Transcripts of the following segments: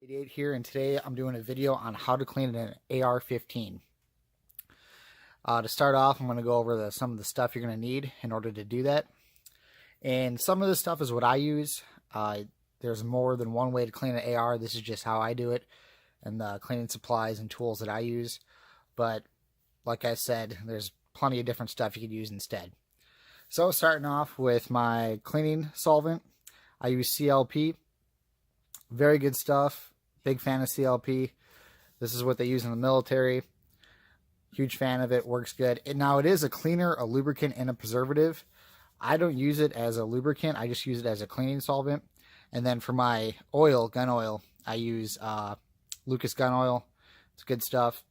88 here, and today I'm doing a video on how to clean an AR-15. To start off, I'm going to go over some of the stuff you're going to need in order to do that. And some of this stuff is what I use. There's more than one way to clean an AR. This is just how I do it, and the cleaning supplies and tools that I use. But like I said, there's plenty of different stuff you could use instead. So starting off with my cleaning solvent, I use CLP. Very good stuff. Big fan of CLP. This is what they use in the military. Huge fan of it. Works good. Now it is a cleaner, a lubricant, and a preservative. I don't use it as a lubricant. I just use it as a cleaning solvent. And then for my oil, gun oil, I use Lucas gun oil. It's good stuff.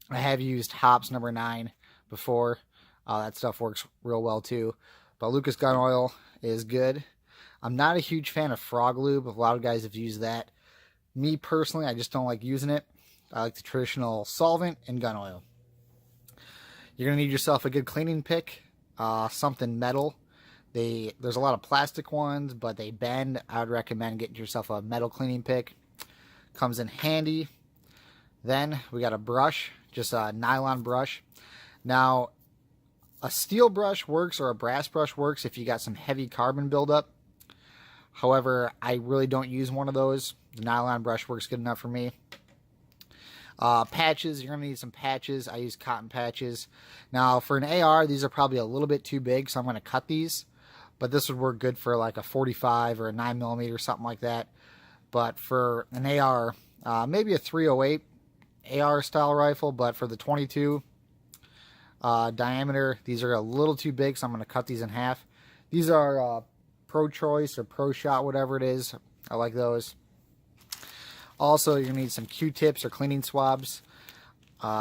I have used Hops number 9 before. That stuff works real well too. But Lucas gun oil is good. I'm not a huge fan of frog lube. A lot of guys have used that. Me personally, I just don't like using it. I like the traditional solvent and gun oil. You're going to need yourself a good cleaning pick, something metal. There's a lot of plastic ones, but they bend. I would recommend getting yourself a metal cleaning pick. Comes in handy. Then we got a brush, just a nylon brush. Now, a steel brush works or a brass brush works if you got some heavy carbon buildup. However, I really don't use one of those. The nylon brush works good enough for me. Patches, you're going to need some patches. I use cotton patches. Now, for an AR, these are probably a little bit too big, so I'm going to cut these. But this would work good for like a 45 or a 9mm, something like that. But for an AR, maybe a 308 AR style rifle, but for the 22 diameter, these are a little too big, so I'm going to cut these in half. These are Pro Choice or Pro Shot, whatever it is. I like those. Also, you're going to need some Q-tips or cleaning swabs.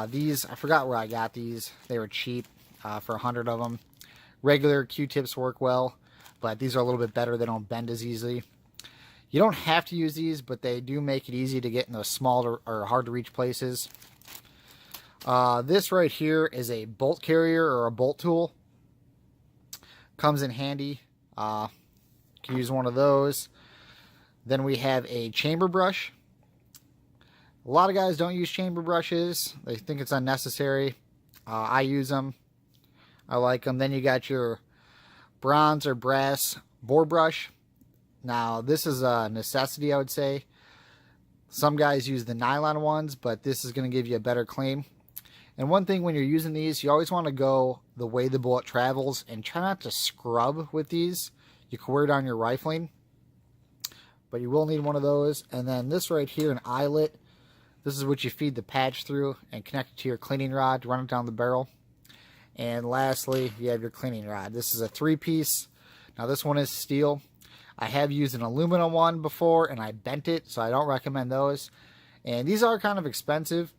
These, I forgot where I got these. They were cheap for 100 of them. Regular Q-tips work well, but these are a little bit better. They don't bend as easily. You don't have to use these, but they do make it easy to get in those small or hard to reach places. This right here is a bolt carrier or a bolt tool. Comes in handy. You can use one of those. Then we have a chamber brush. A lot of guys don't use chamber brushes. They think it's unnecessary. I use them. I like them. Then you got your bronze or brass bore brush. Now, this is a necessity, I would say. Some guys use the nylon ones, but this is going to give you a better clean. And one thing when you're using these, you always want to go the way the bullet travels and try not to scrub with these. You can wear down your rifling, but you will need one of those. And then this right here, an eyelet. This is what you feed the patch through and connect it to your cleaning rod to run it down the barrel. And lastly, you have your cleaning rod. This is a 3-piece. Now this one is steel. I have used an aluminum one before and I bent it, so I don't recommend those. And these are kind of expensive.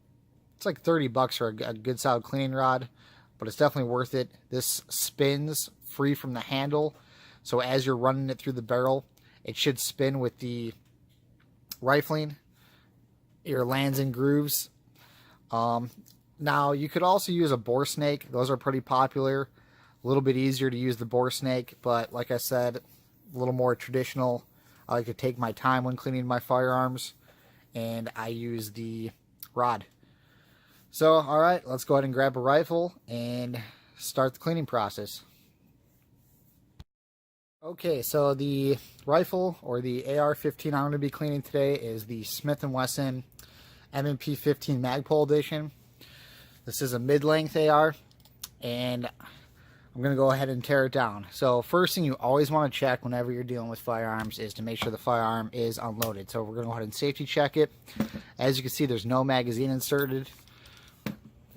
It's like 30 bucks for a good solid cleaning rod, but it's definitely worth it. This spins free from the handle, so as you're running it through the barrel, it should spin with the rifling. Your lands and grooves. Now, you could also use a bore snake. Those are pretty popular. A little bit easier to use the bore snake, but like I said, a little more traditional. I like to take my time when cleaning my firearms, and I use the rod. So, alright, let's go ahead and grab a rifle and start the cleaning process. Okay, so the rifle, or the AR-15 I'm going to be cleaning today, is the Smith & Wesson M&P 15 Magpul Edition. This is a mid-length AR, and I'm going to go ahead and tear it down. So first thing you always want to check whenever you're dealing with firearms is to make sure the firearm is unloaded. So we're going to go ahead and safety check it. As you can see, there's no magazine inserted.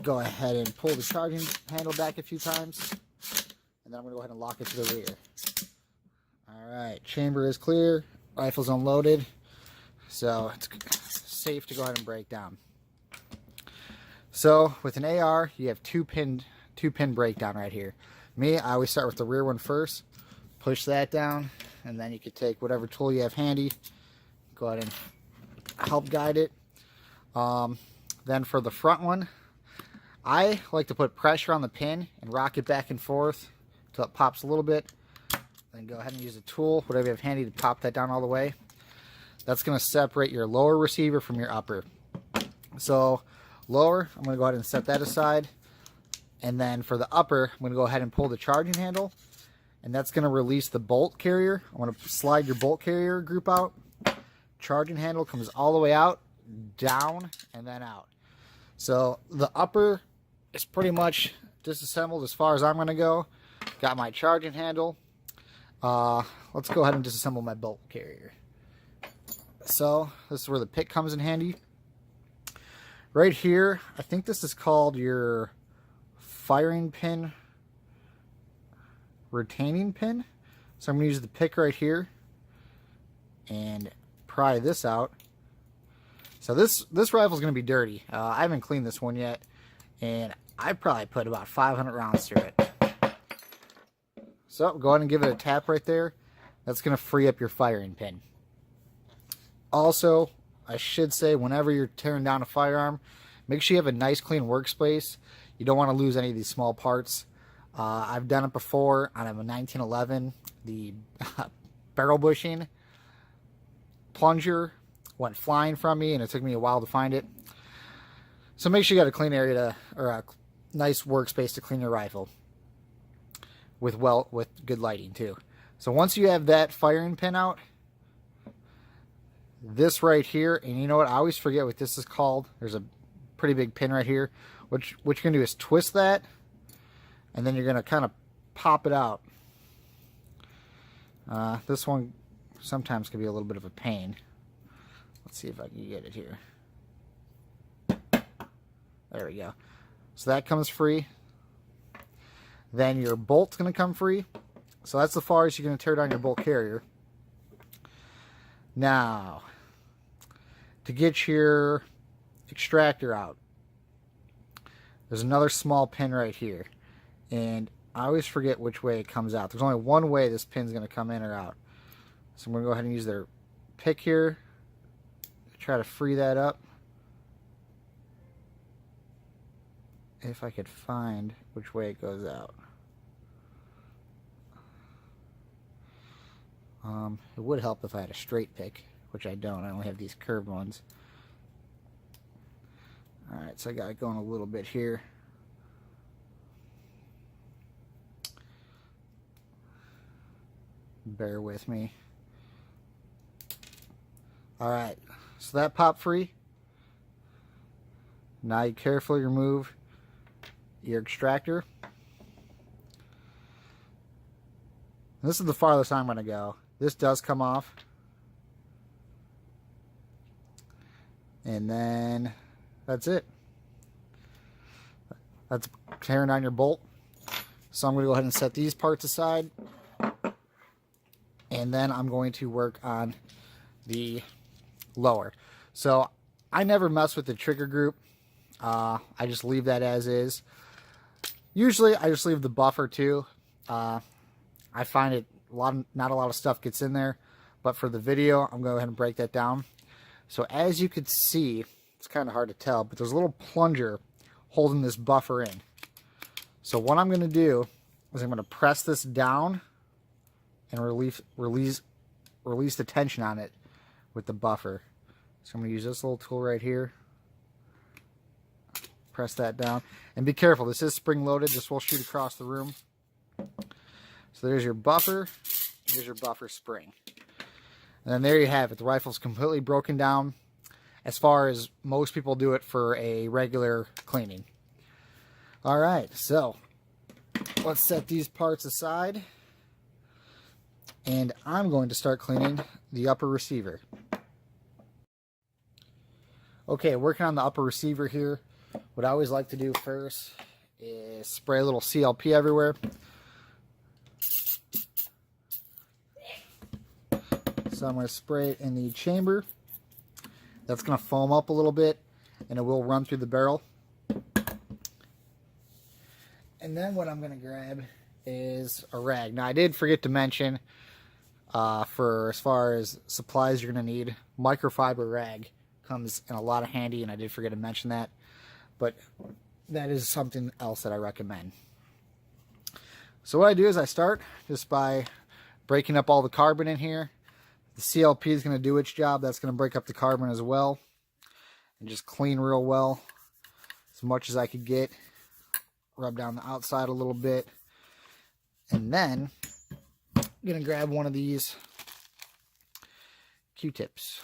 Go ahead and pull the charging handle back a few times, and then I'm going to go ahead and lock it to the rear. Alright, chamber is clear, rifle's unloaded, so it's safe to go ahead and break down. So with an AR, you have two pin breakdown right here. Me, I always start with the rear one first, push that down, and then you can take whatever tool you have handy, go ahead and help guide it. Then for the front one, I like to put pressure on the pin and rock it back and forth until it pops a little bit. Then go ahead and use a tool, whatever you have handy, to pop that down all the way. that's going to separate your lower receiver from your upper. So lower, I'm going to go ahead and set that aside. And then for the upper, I'm going to go ahead and pull the charging handle. And that's going to release the bolt carrier. I'm going to slide your bolt carrier group out. Charging handle comes all the way out, down, and then out. So the upper is pretty much disassembled as far as I'm going to go. Got my charging handle. Let's go ahead and disassemble my bolt carrier. So this is where the pick comes in handy. Right here, I think this is called your firing pin retaining pin. So I'm going to use the pick right here and pry this out. So this rifle is going to be dirty. I haven't cleaned this one yet, and I probably put about 500 rounds through it. So go ahead and give it a tap right there. That's going to free up your firing pin. Also, I should say, whenever you're tearing down a firearm, make sure you have a nice clean workspace. You don't want to lose any of these small parts. I've done it before on a 1911. The barrel bushing plunger went flying from me, and it took me a while to find it. So make sure you got a clean area or a nice workspace to clean your rifle with good lighting too. So once you have that firing pin out, this right here, and you know what, I always forget what this is called. There's a pretty big pin right here. What you're going to do is twist that, and then you're going to kind of pop it out. This one sometimes can be a little bit of a pain. Let's see if I can get it here. There we go. So that comes free. Then your bolt's going to come free. So that's the far as you're going to tear down your bolt carrier. Now, to get your extractor out, there's another small pin right here. And I always forget which way it comes out. There's only one way this pin's going to come in or out. So I'm going to go ahead and use their pick here. Try to free that up. If I could find which way it goes out. It would help if I had a straight pick, which I don't. I only have these curved ones. Alright, so I got it going a little bit here. Bear with me. Alright, so that popped free. Now you carefully remove your extractor. This is the farthest I'm going to go. This does come off. And then that's it. That's tearing down your bolt. So I'm going to go ahead and set these parts aside. And then I'm going to work on the lower. So I never mess with the trigger group. I just leave that as is. Usually I just leave the buffer too. I find it not a lot of stuff gets in there, but for the video I'm going to go ahead and break that down. So as you can see, it's kind of hard to tell, but there's a little plunger holding this buffer in. So what I'm going to do is I'm going to press this down and release the tension on it with the buffer. So I'm going to use this little tool right here. Press that down. And be careful, this is spring loaded. This will shoot across the room. So there's your buffer. Here's your buffer spring. And then there you have it. The rifle's completely broken down as far as most people do it for a regular cleaning. Alright, so let's set these parts aside. And I'm going to start cleaning the upper receiver. Okay, working on the upper receiver here. What I always like to do first is spray a little CLP everywhere. So I'm going to spray it in the chamber. That's going to foam up a little bit, and it will run through the barrel. And then what I'm going to grab is a rag. Now I did forget to mention, for as far as supplies you're going to need, microfiber rag comes in a lot of handy, and I did forget to mention that. But that is something else that I recommend. So what I do is I start just by breaking up all the carbon in here. The CLP is going to do its job. That's going to break up the carbon as well. And just clean real well. As much as I could get. Rub down the outside a little bit. And then, I'm going to grab one of these Q-tips.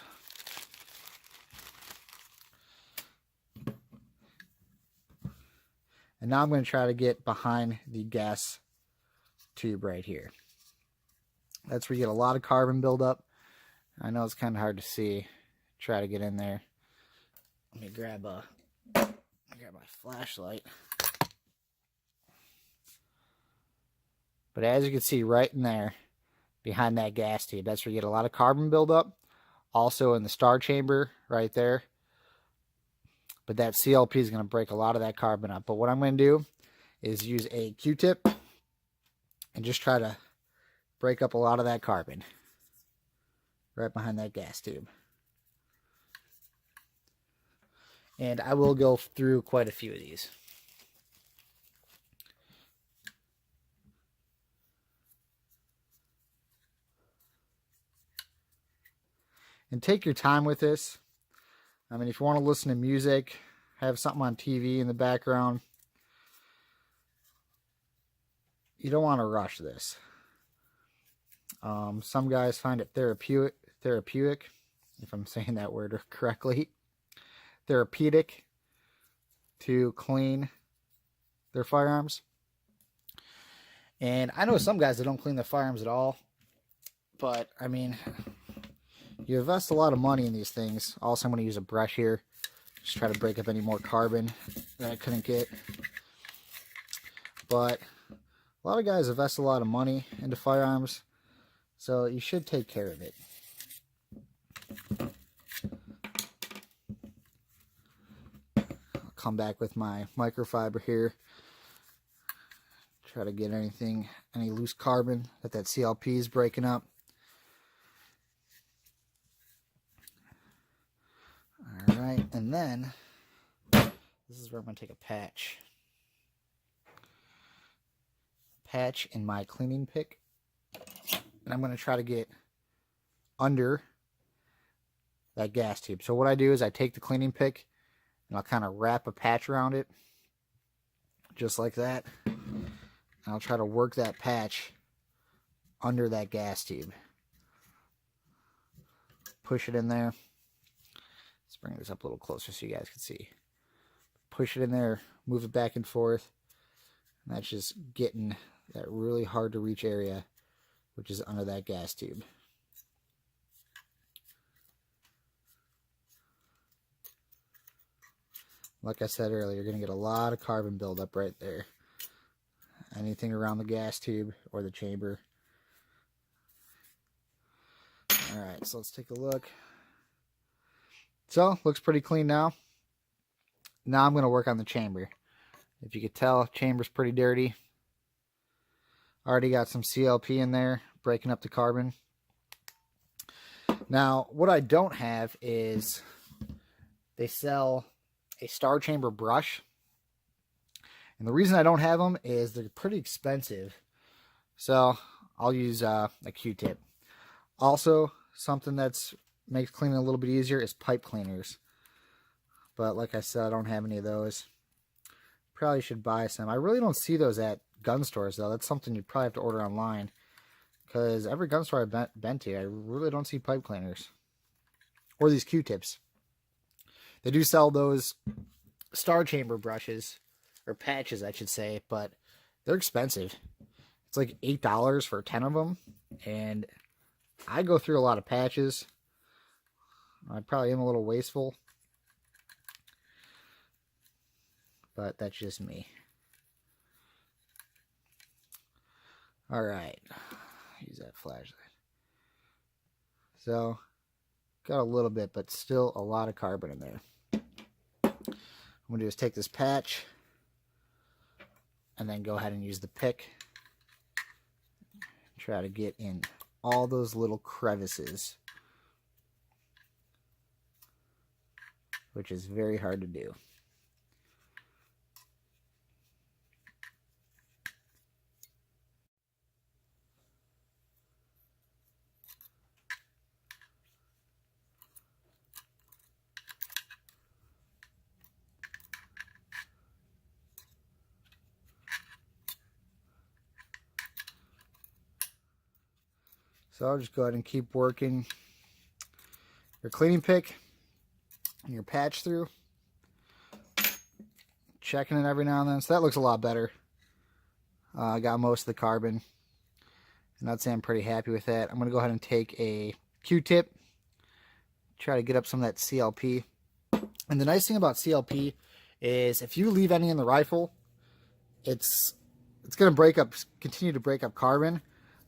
And now I'm going to try to get behind the gas tube right here. That's where you get a lot of carbon buildup. I know it's kind of hard to see. Try to get in there. Let me grab my flashlight. But as you can see right in there, behind that gas tube, that's where you get a lot of carbon buildup. Also in the star chamber right there. But that CLP is going to break a lot of that carbon up. But what I'm going to do is use a Q-tip and just try to break up a lot of that carbon right behind that gas tube. And I will go through quite a few of these. And take your time with this. I mean, if you want to listen to music, have something on TV in the background, you don't want to rush this. Some guys find it therapeutic, if I'm saying that word correctly, therapeutic to clean their firearms. And I know some guys that don't clean their firearms at all, but I mean, you invest a lot of money in these things. Also, I'm going to use a brush here. Just try to break up any more carbon that I couldn't get. But a lot of guys invest a lot of money into firearms. So you should take care of it. I'll come back with my microfiber here. Try to get any loose carbon that CLP is breaking up. Alright, and then this is where I'm going to take a patch. Patch in my cleaning pick. And I'm going to try to get under that gas tube. So what I do is I take the cleaning pick and I'll kind of wrap a patch around it. Just like that. And I'll try to work that patch under that gas tube. Push it in there. Let's bring this up a little closer so you guys can see. Push it in there, move it back and forth. And that's just getting that really hard to reach area, which is under that gas tube. Like I said earlier, you're going to get a lot of carbon buildup right there. Anything around the gas tube or the chamber. Alright, so let's take a look. So, looks pretty clean now. Now I'm going to work on the chamber. If you could tell, chamber's pretty dirty. Already got some CLP in there, breaking up the carbon. Now, what I don't have is they sell a star chamber brush. And the reason I don't have them is they're pretty expensive. So, I'll use a Q-tip. Also, something that's makes cleaning a little bit easier is pipe cleaners. But like I said, I don't have any of those. Probably should buy some. I really don't see those at gun stores, though. That's something you probably have to order online. Because every gun store I've been to, I really don't see pipe cleaners. Or these Q-tips. They do sell those star chamber brushes. Or patches, I should say. But they're expensive. It's like $8 for 10 of them. And I go through a lot of patches. I probably am a little wasteful. But that's just me. Alright. Use that flashlight. So, got a little bit, but still a lot of carbon in there. What I'm going to do is take this patch and then go ahead and use the pick. Try to get in all those little crevices, which is very hard to do. So I'll just go ahead and keep working your cleaning pick and your patch through. Checking it every now and then. So that looks a lot better. I got most of the carbon. And I'd say I'm pretty happy with that. I'm going to go ahead and take a Q-tip. Try to get up some of that CLP. And the nice thing about CLP is if you leave any in the rifle, it's going to continue to break up carbon,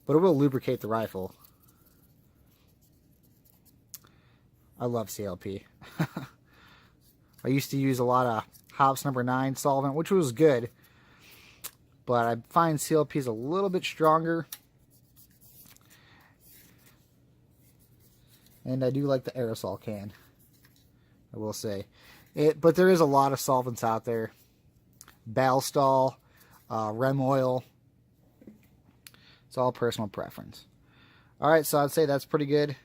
but it will lubricate the rifle. I love CLP. I used to use a lot of Hops number 9 solvent, which was good, but I find CLP is a little bit stronger. And I do like the aerosol can, I will say. But there is a lot of solvents out there. Balstol, Rem oil. It's all personal preference. Alright, so I'd say that's pretty good.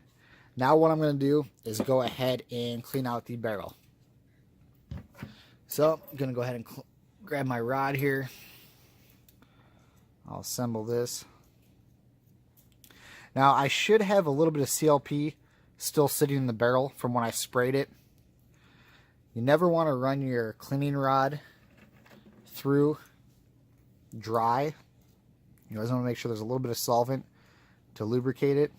Now what I'm going to do is go ahead and clean out the barrel. So I'm going to go ahead and grab my rod here. I'll assemble this. Now I should have a little bit of CLP still sitting in the barrel from when I sprayed it. You never want to run your cleaning rod through dry. You always want to make sure there's a little bit of solvent to lubricate it.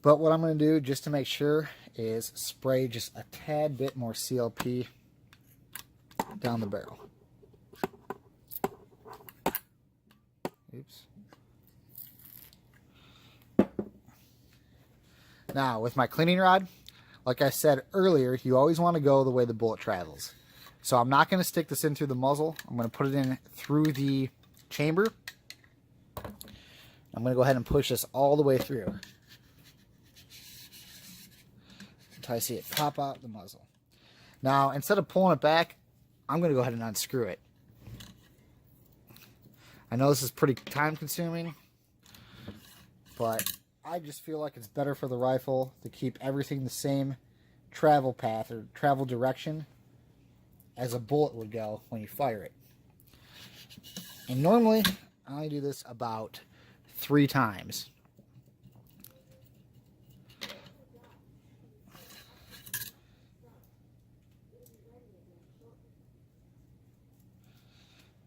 But what I'm going to do just to make sure is spray just a tad bit more CLP down the barrel. Oops. Now, with my cleaning rod, like I said earlier, you always want to go the way the bullet travels. So I'm not going to stick this in through the muzzle. I'm going to put it in through the chamber. I'm going to go ahead and push this all the way through until I see it pop out the muzzle. Now, instead of pulling it back, I'm going to go ahead and unscrew it. I know this is pretty time consuming, but I just feel like it's better for the rifle to keep everything the same travel path or travel direction as a bullet would go when you fire it. And normally, I only do this about 3 times.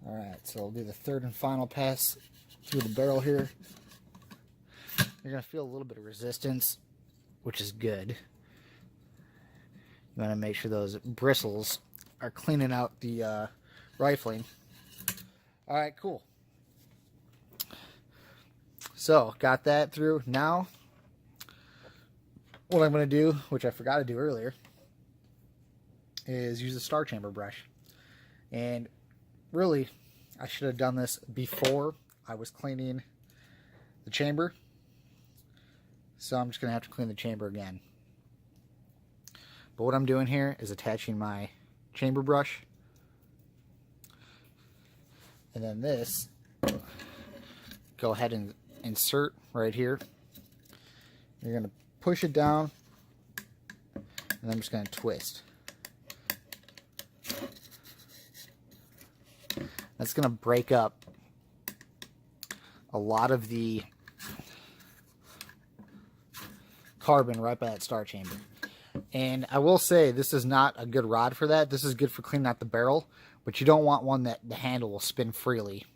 Alright, so I'll do the third and final pass through the barrel here. You're going to feel a little bit of resistance, which is good. You want to make sure those bristles are cleaning out the rifling. Alright, cool. So, got that through. Now, what I'm going to do, which I forgot to do earlier, is use the star chamber brush. And really, I should have done this before I was cleaning the chamber. So I'm just going to have to clean the chamber again. But what I'm doing here is attaching my chamber brush. And then this, go ahead and insert right here. You're going to push it down. And I'm just going to twist. That's going to break up a lot of the carbon right by that star chamber. And I will say this is not a good rod for that. This is good for cleaning out the barrel, but you don't want one that the handle will spin freely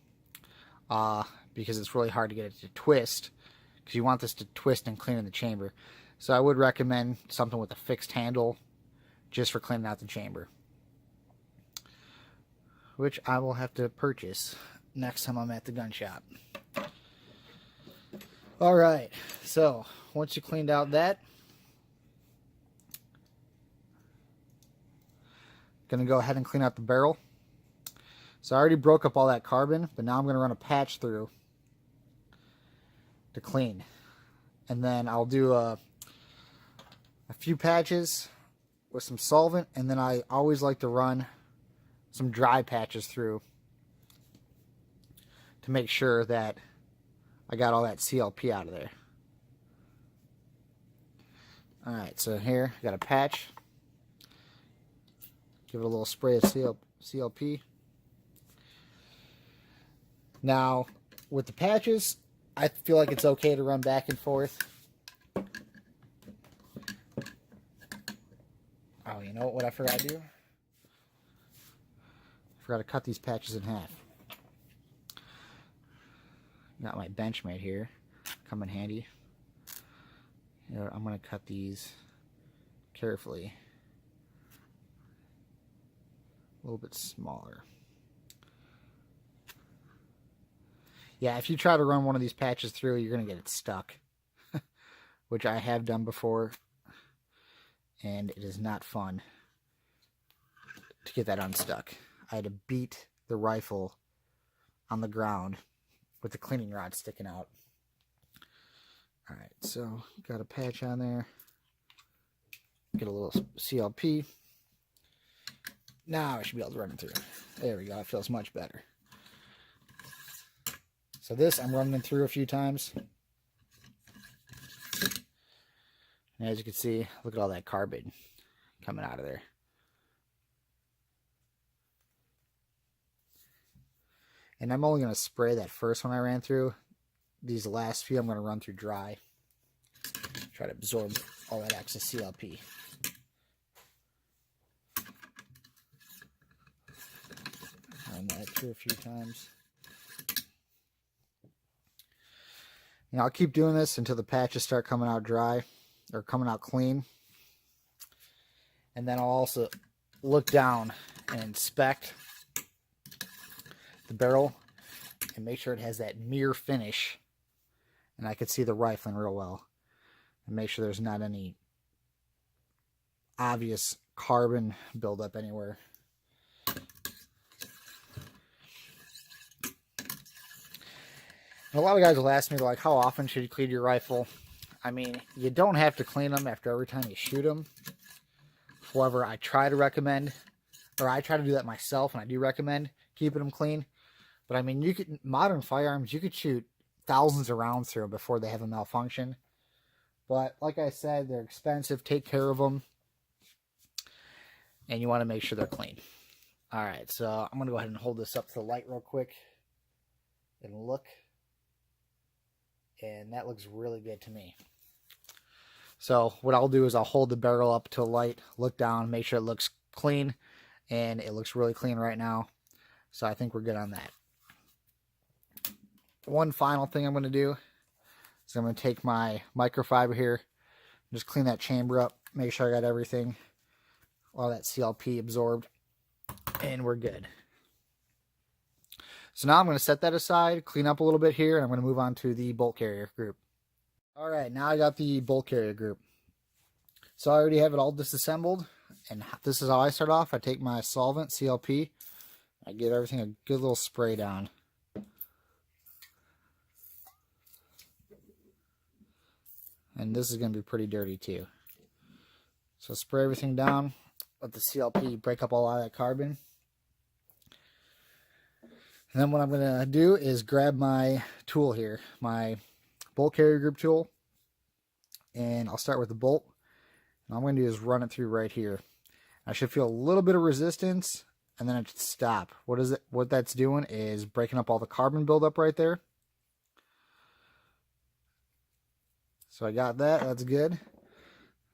because it's really hard to get it to twist, because you want this to twist and clean in the chamber. So I would recommend something with a fixed handle just for cleaning out the chamber, which I will have to purchase next time I'm at the gun shop. Alright, so once you cleaned out that, gonna go ahead and clean out the barrel. So I already broke up all that carbon, but now I'm gonna run a patch through to clean. And then I'll do a few patches with some solvent, and then I always like to run some dry patches through to make sure that I got all that CLP out of there. Alright, so here I got a patch. Give it a little spray of CLP. Now, with the patches, I feel like it's okay to run back and forth. Oh, you know what I forgot to do? I forgot to cut these patches in half. Got my Benchmade here. Come in handy. You know, I'm going to cut these carefully. A little bit smaller. Yeah, if you try to run one of these patches through, you're going to get it stuck. Which I have done before. And it is not fun to get that unstuck. I had to beat the rifle on the ground with the cleaning rod sticking out. Alright, so got a patch on there. Get a little CLP. Now I should be able to run it through. There we go, it feels much better. So this I'm running through a few times. And as you can see, look at all that carbon coming out of there. And I'm only going to spray that first one I ran through. These last few I'm going to run through dry. Try to absorb all that excess CLP. Run that through a few times. And I'll keep doing this until the patches start coming out dry. Or coming out clean. And then I'll also look down and inspect the barrel and make sure it has that mirror finish. And I can see the rifling real well. And make sure there's not any obvious carbon buildup anywhere. And a lot of guys will ask me, like, how often should you clean your rifle? I mean, you don't have to clean them after every time you shoot them. However, I try to recommend, or I try to do that myself, and I do recommend keeping them clean. But I mean, modern firearms, you could shoot thousands of rounds through them before they have a malfunction. But like I said, they're expensive. Take care of them. And you want to make sure they're clean. Alright, so I'm going to go ahead and hold this up to the light real quick. And look. And that looks really good to me. So what I'll do is I'll hold the barrel up to a light, look down, make sure it looks clean. And it looks really clean right now. So I think we're good on that. One final thing I'm going to do is I'm going to take my microfiber here, just clean that chamber up, make sure I got everything, all that CLP absorbed, and we're good. So now I'm going to set that aside, clean up a little bit here, and I'm going to move on to the bolt carrier group. Alright, now I got the bolt carrier group. So I already have it all disassembled, and this is how I start off. I take my Solvent CLP, I give everything a good little spray down. And this is going to be pretty dirty too. So spray everything down, let the CLP break up all of that carbon. And then what I'm going to do is grab my tool here, my bolt carrier group tool. And I'll start with the bolt. And all I'm going to do is run it through right here. I should feel a little bit of resistance, and then it should stop. What that's doing is breaking up all the carbon buildup right there. So I got that, that's good.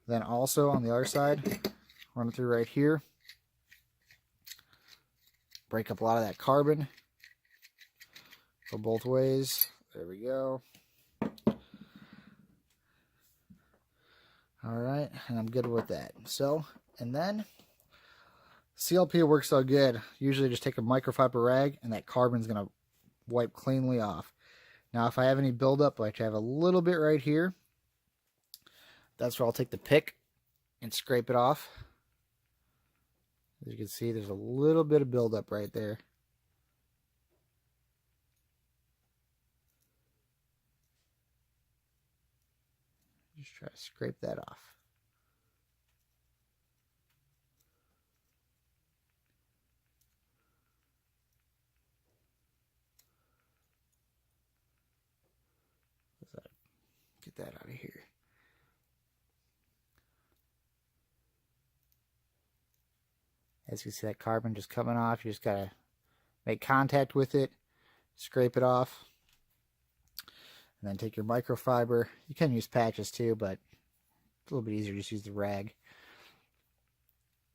Then also on the other side, run it through right here. Break up a lot of that carbon. Go both ways. There we go. Alright, and I'm good with that. So, and then CLP works so good. Usually just take a microfiber rag and that carbon's going to wipe cleanly off. Now if I have any buildup, like I have a little bit right here, that's where I'll take the pick and scrape it off. As you can see, there's a little bit of buildup right there. Just try to scrape that off. Get that out of here. As you can see, that carbon just coming off. You just gotta make contact with it, scrape it off. And then take your microfiber. You can use patches too, but it's a little bit easier to just use the rag.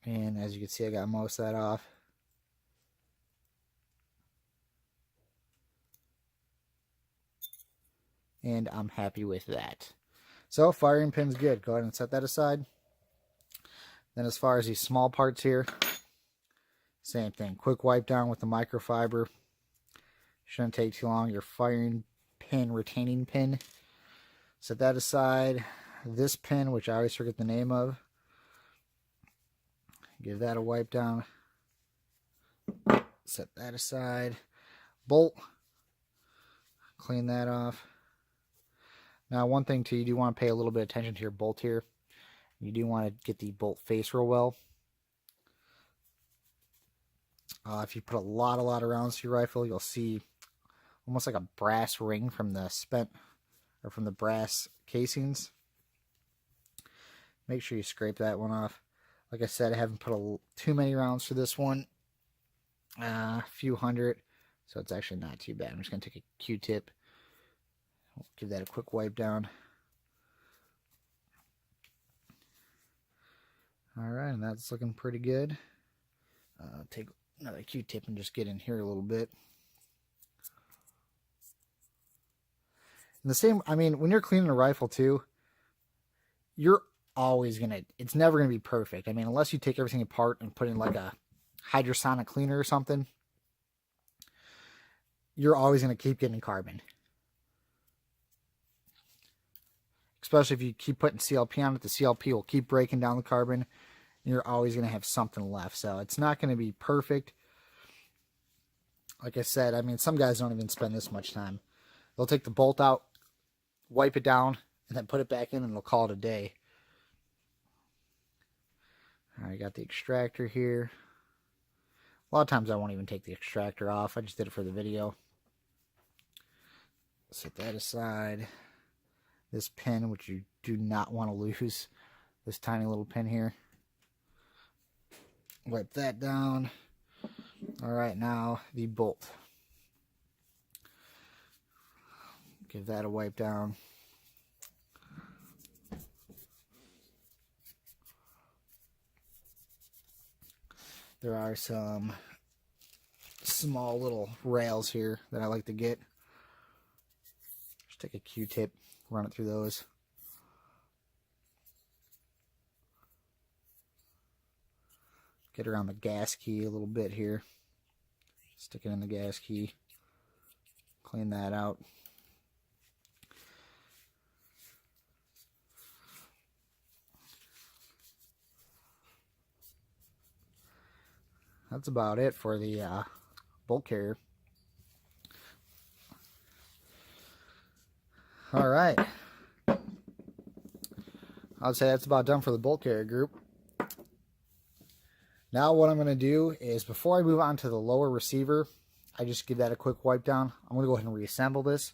And as you can see, I got most of that off. And I'm happy with that. So firing pin's good. Go ahead and set that aside. Then as far as these small parts here, same thing. Quick wipe down with the microfiber. Shouldn't take too long. Your firing pin, retaining pin. Set that aside. This pin, which I always forget the name of, give that a wipe down. Set that aside. Bolt. Clean that off. Now, one thing too, you do want to pay a little bit of attention to your bolt here. You do want to get the bolt face real well. If you put a lot of rounds to your rifle, you'll see almost like a brass ring from the from the brass casings. Make sure you scrape that one off. Like I said, I haven't put too many rounds for this one. A few hundred, so it's actually not too bad. I'm just going to take a Q-tip. Give that a quick wipe down. Alright, and that's looking pretty good. Take another Q-tip and just get in here a little bit. And the same, I mean, when you're cleaning a rifle too, you're always it's never gonna be perfect. I mean, unless you take everything apart and put in like a hydrosonic cleaner or something, you're always gonna keep getting carbon. Especially if you keep putting CLP on it, the CLP will keep breaking down the carbon. And you're always going to have something left. So it's not going to be perfect. Like I said, I mean, some guys don't even spend this much time. They'll take the bolt out, wipe it down, and then put it back in, and they'll call it a day. All right, got the extractor here. A lot of times I won't even take the extractor off. I just did it for the video. Set that aside. This pin, which you do not want to lose, this tiny little pin here. Wipe that down. Alright, now the bolt. Give that a wipe down. There are some small little rails here that I like to get. Just take a Q-tip, run it through those. Get around the gas key a little bit here. Stick it in the gas key. Clean that out. That's about it for the bolt carrier. Alright. I'd say that's about done for the bolt carrier group. Now what I'm going to do is, before I move on to the lower receiver, I just give that a quick wipe down. I'm going to go ahead and reassemble this.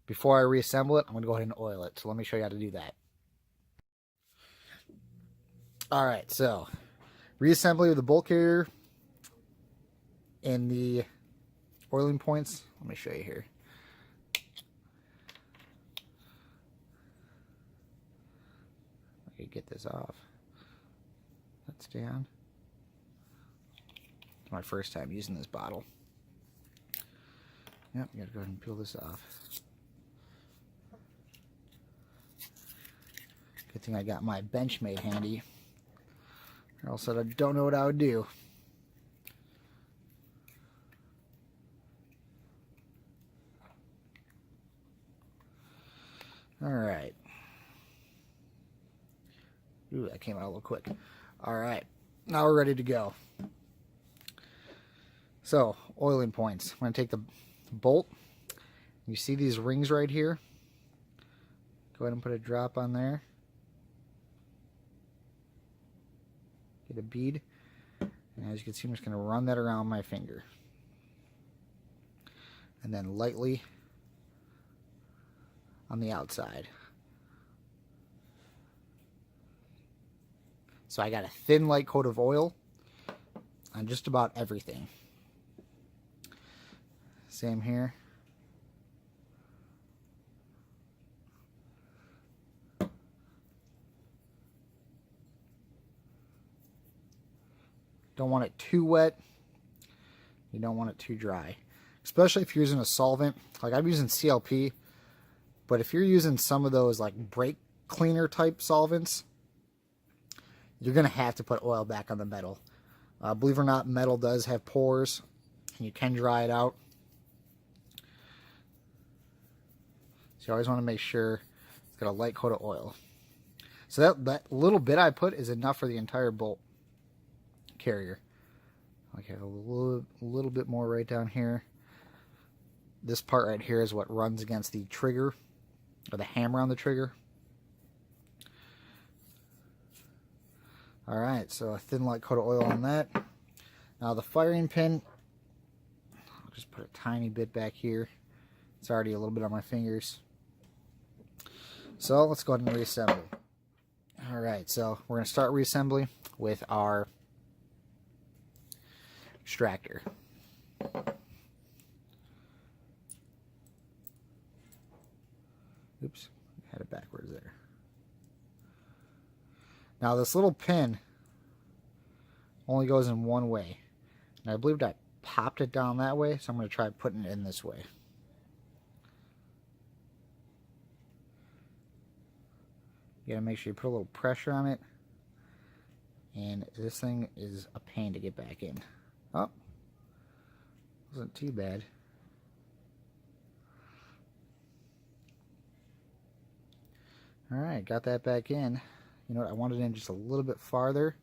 Before I reassemble it, I'm going to go ahead and oil it. So let me show you how to do that. Alright, so reassembly of the bolt carrier and the oiling points. Let me show you here. I could get this off. Let's stay on. It's my first time using this bottle. Yep, you gotta go ahead and peel this off. Good thing I got my Benchmade handy, or else I don't know what I would do. Alright. Ooh, that came out a little quick. Alright, now we're ready to go. So, oiling points. I'm going to take the bolt. You see these rings right here? Go ahead and put a drop on there. Get a bead. And as you can see, I'm just going to run that around my finger. And then lightly on the outside. So I got a thin light coat of oil on just about everything. Same here. Don't want it too wet. You don't want it too dry. Especially if you're using a solvent. Like I'm using CLP. But if you're using some of those like brake cleaner type solvents, you're going to have to put oil back on the metal. Believe it or not, metal does have pores. And you can dry it out. So you always want to make sure it's got a light coat of oil. So that little bit I put is enough for the entire bolt carrier. Okay, a little bit more right down here. This part right here is what runs against the trigger, or the hammer on the trigger. Alright, so a thin light coat of oil on that. Now the firing pin, I'll just put a tiny bit back here. It's already a little bit on my fingers. So let's go ahead and reassemble. Alright, so we're going to start reassembly with our extractor. Oops, had it backwards there. Now this little pin only goes in one way. And I believe I popped it down that way, so I'm going to try putting it in this way. You gotta make sure you put a little pressure on it. And this thing is a pain to get back in. Oh, wasn't too bad. Alright, got that back in. You know what, I want it in just a little bit farther.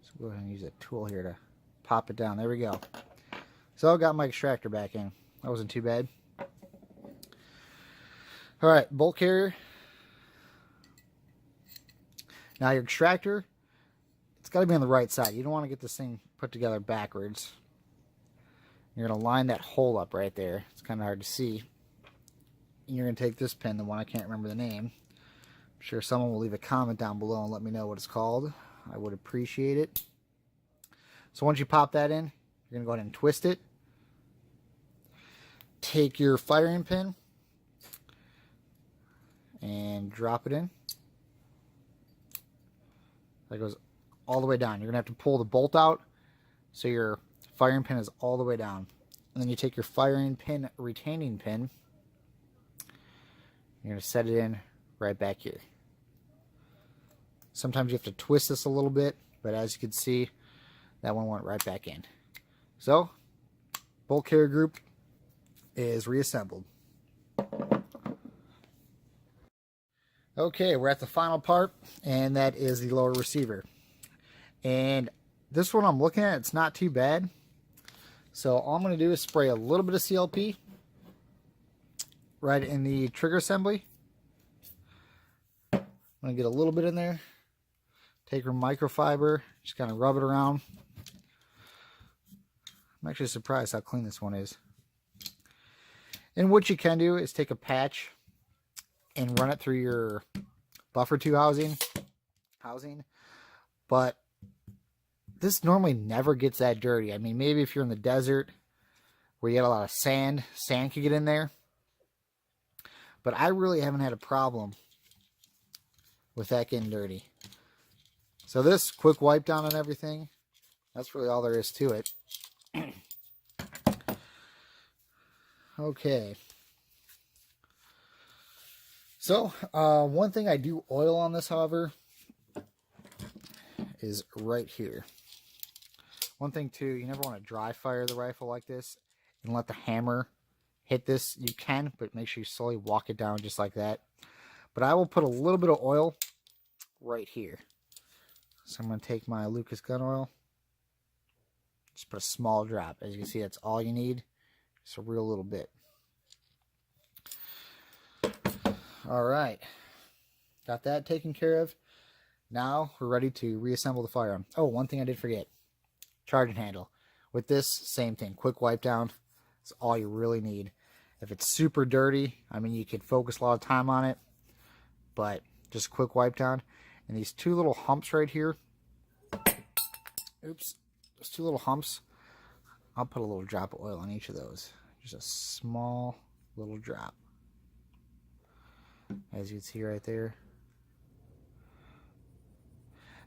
So go ahead and use a tool here to pop it down. There we go. So I got my extractor back in. That wasn't too bad. Alright, bolt carrier. Now your extractor, it's got to be on the right side. You don't want to get this thing put together backwards. You're going to line that hole up right there. It's kind of hard to see. And you're going to take this pin, the one I can't remember the name. I'm sure someone will leave a comment down below and let me know what it's called. I would appreciate it. So once you pop that in, you're going to go ahead and twist it. Take your firing pin and drop it in. That goes all the way down. You're going to have to pull the bolt out so your firing pin is all the way down. And then you take your firing pin retaining pin. You're going to set it in right back here. Sometimes you have to twist this a little bit, but as you can see, that one went right back in. So, bolt carrier group is reassembled. Okay, we're at the final part, and that is the lower receiver. And this one I'm looking at, it's not too bad. So all I'm going to do is spray a little bit of CLP right in the trigger assembly. I'm going to get a little bit in there. Take your microfiber, just kind of rub it around. I'm actually surprised how clean this one is. And what you can do is take a patch and run it through your buffer tube housing. But this normally never gets that dirty. I mean, maybe if you're in the desert where you get a lot of sand could get in there. But I really haven't had a problem with that getting dirty. So this quick wipe down on everything, that's really all there is to it. Okay. So, one thing I do oil on this, however, is right here. One thing too, you never want to dry fire the rifle like this and let the hammer hit this. You can, but make sure you slowly walk it down just like that. But I will put a little bit of oil right here. So I'm going to take my Lucas gun oil. Just put a small drop. As you can see, that's all you need. Just a real little bit. Alright. Got that taken care of. Now we're ready to reassemble the firearm. Oh, one thing I did forget. Charging handle. With this, same thing. Quick wipe down. That's all you really need. If it's super dirty, I mean, you could focus a lot of time on it. But just a quick wipe down. And these two little humps right here. Oops. Those two little humps. I'll put a little drop of oil on each of those. Just a small little drop. As you can see right there.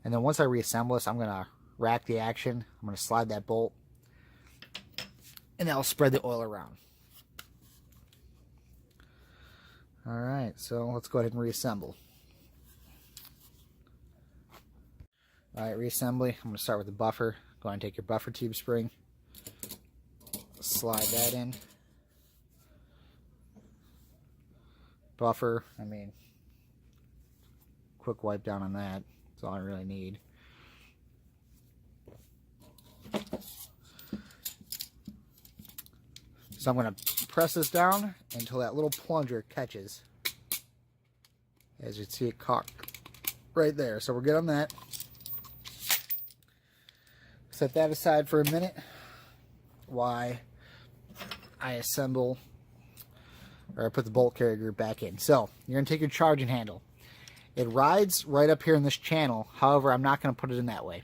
And then once I reassemble this, I'm going to rack the action. I'm going to slide that bolt, and that'll spread the oil around. Alright, so let's go ahead and reassemble. Alright, reassembly. I'm going to start with the buffer. Go ahead and take your buffer tube spring. Slide that in. Buffer, I mean, quick wipe down on that. That's all I really need. So I'm going to press this down until that little plunger catches. As you can see, it caught right there. So we're good on that. Set that aside for a minute while I assemble, or I put the bolt carrier group back in. So you're going to take your charging handle. It rides right up here in this channel. However, I'm not going to put it in that way.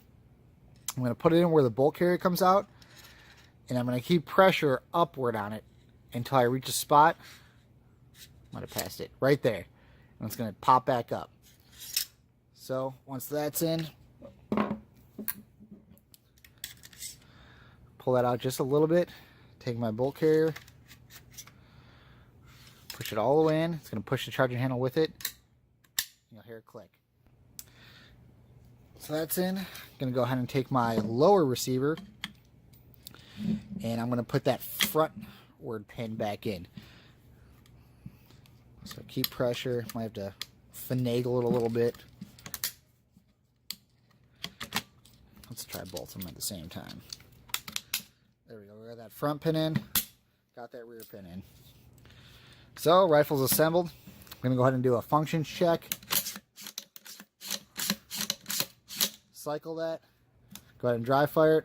I'm going to put it in where the bolt carrier comes out, and I'm going to keep pressure upward on it until I reach a spot. I might have passed it right there, and it's going to pop back up. So once that's in, pull that out just a little bit. Take my bolt carrier, push it all the way in. It's going to push the charging handle with it. You'll hear it click. So that's in. I'm going to go ahead and take my lower receiver, and I'm going to put that frontward pin back in. So keep pressure. Might have to finagle it a little bit. Let's try both of them at the same time. There we go. We got that front pin in. Got that rear pin in. So, rifle's assembled. I'm going to go ahead and do a function check. Cycle that. Go ahead and dry fire it.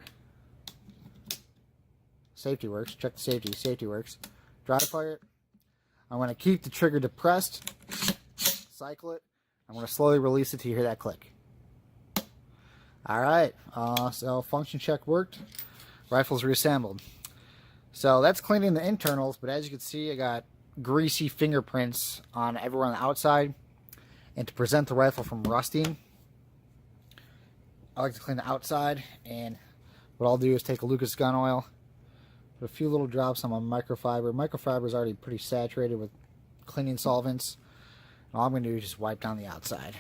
Safety works. Check the safety. Safety works. Dry fire it. I'm going to keep the trigger depressed. Cycle it. I'm going to slowly release it till you hear that click. Alright. So function check worked. Rifle's reassembled. So that's cleaning the internals, but as you can see, I got greasy fingerprints on everywhere on the outside. And to prevent the rifle from rusting, I like to clean the outside, and what I'll do is take a Lucas gun oil, put a few little drops on my microfiber. Microfiber is already pretty saturated with cleaning solvents. And all I'm going to do is just wipe down the outside.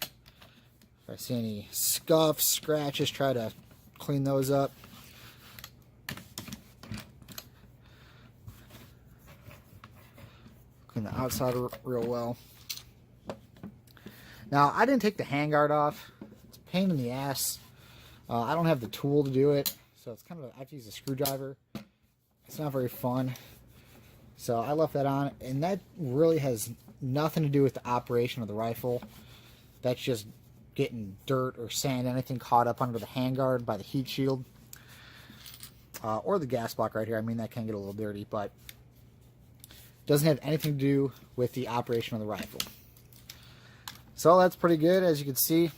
If I see any scuffs, scratches, try to clean those up. Clean the outside real well. Now, I didn't take the handguard off. It's a pain in the ass. I don't have the tool to do it, so it's kind of, I have to use a screwdriver. It's not very fun. So I left that on, and that really has nothing to do with the operation of the rifle. That's just getting dirt or sand, anything caught up under the handguard by the heat shield. Or the gas block right here. I mean, that can get a little dirty, but it doesn't have anything to do with the operation of the rifle. So that's pretty good, as you can see.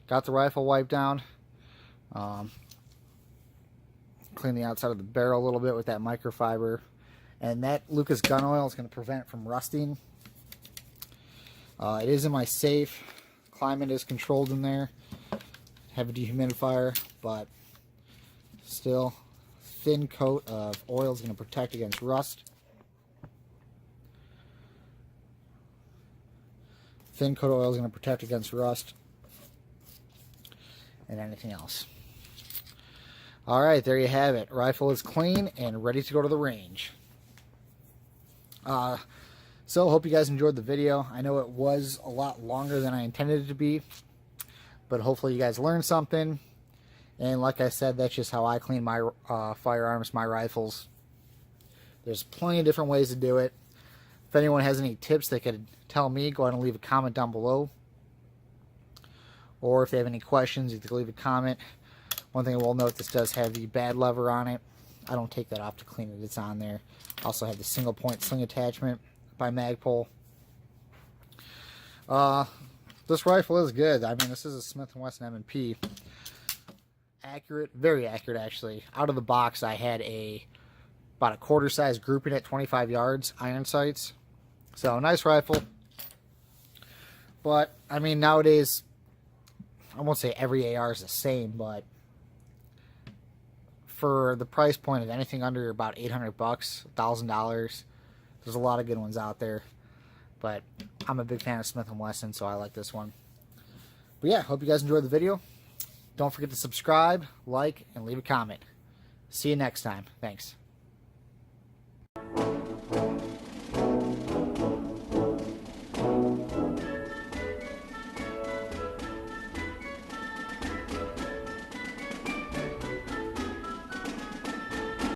Got the rifle wiped down. Clean the outside of the barrel a little bit with that microfiber. And that Lucas gun oil is going to prevent it from rusting. It is in my safe. Climate is controlled in there. Have a dehumidifier, but still, thin coat of oil is going to protect against rust. Thin coat of oil is going to protect against rust and anything else. Alright, there you have it. Rifle is clean and ready to go to the range. So, hope you guys enjoyed the video. I know it was a lot longer than I intended it to be, but hopefully you guys learned something. And like I said, that's just how I clean my firearms, my rifles. There's plenty of different ways to do it. If anyone has any tips they could tell me, go ahead and leave a comment down below. Or if they have any questions, you can leave a comment. One thing I will note, this does have the bad lever on it. I don't take that off to clean it, it's on there. Also have the single point sling attachment by Magpul. This rifle is good. I mean, this is a Smith & Wesson M&P. Accurate, very accurate actually. Out of the box, I had about a quarter size grouping at 25 yards, iron sights. So, nice rifle. But, I mean, nowadays, I won't say every AR is the same, but for the price point of anything under about $800, $1,000, there's a lot of good ones out there. But I'm a big fan of Smith & Wesson, so I like this one. But yeah, hope you guys enjoyed the video. Don't forget to subscribe, like, and leave a comment. See you next time. Thanks.